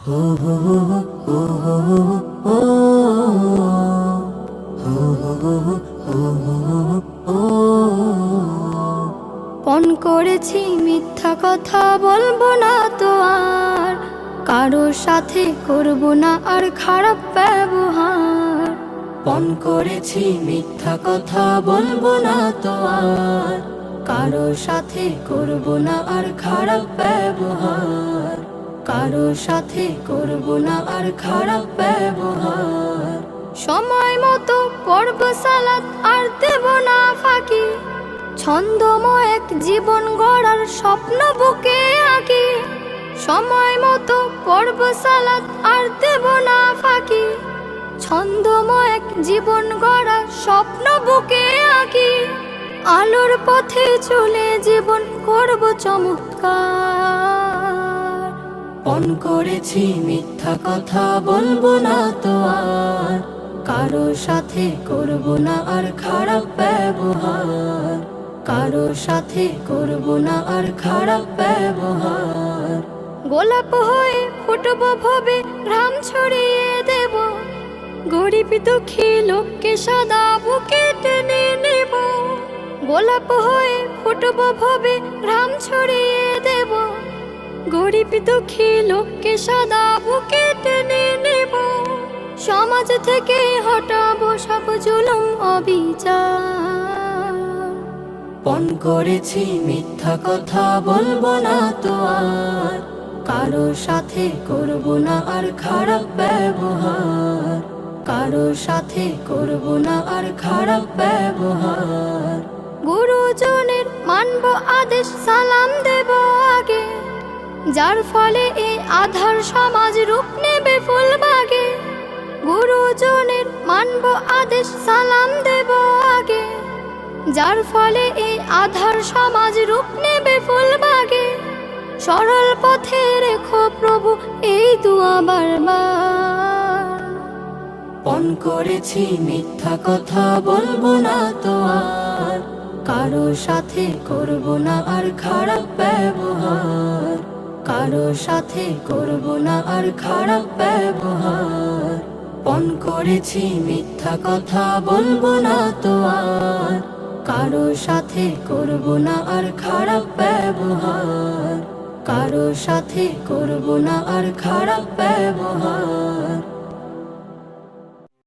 পণ করেছি মিথ্যা কথা বলবো না তো আর, কারোর সাথে করব না আর খারাপ ব্যবহার। পণ করেছি মিথ্যা কথা বলবো না তো আর, কারোর সাথে করব না আর খারাপ ব্যবহার। কারোর সাথে করব না আর খারাপ ব্যবহার। সময় মতো পড়ব সালাত আর দেব না ফাঁকি, ছন্দময় এক জীবন গড়ার স্বপ্ন বুকে আঁকি। সময় মতো পড়ব সালাত আর দেব না ফাঁকি, ছন্দময় এক জীবন গড়ার স্বপ্ন বুকে আঁকি। আলোর পথে চলে জীবন করব চমৎকার। পণ করেছি মিথ্যা কথা বলবো না তো আর, কারোর সাথে করব না আর খারাপ ব্যবহার। কারোর সাথে করব না আর খারাপ ব্যবহার। গোলাপ হয়ে ফুটব ভবে ঘাম ছড়িয়ে দেব, গরিব দুঃখী লোককে সদা বুকে টেনে নেব। গোলাপ হয়ে ফুটব ভবে ঘাম ছড়িয়ে দেব, গরিব দুঃখী লোককে সদা বুকে টেনে নেব। সমাজ থেকে হটাবো সব জুলুম অবিচার। পণ করেছি মিথ্যা কথা বলবো না তো আর, কারোর সাথে করব না আর খারাপ ব্যবহার। কারোর সাথে করব না আর খারাপ ব্যবহার। গুরুজনের মানব আদেশ সালাম দেব আগে, যার ফলে এই আধার সমাজ রূপ নেবে ফুলবাগে। গুরুজনের মানব আদেশ সালাম দেব আগে, যার ফলে এই আধার সমাজ রূপ নেবে ফুলবাগে। সরল পথে রেখো প্রভু এই দুয়া বারবার। পণ করেছি মিথ্যা কথা বলবো না তো আর, কারোর সাথে করব না আর খারাপ ব্যবহার। কারোর সাথে করব না আর খারাপ ব্যবহার। পণ করেছি মিথ্যা কথা বলবো না তো আর, কারোর সাথে করব না আর খারাপ ব্যবহার। কারোর সাথে করব না আর খারাপ ব্যবহার।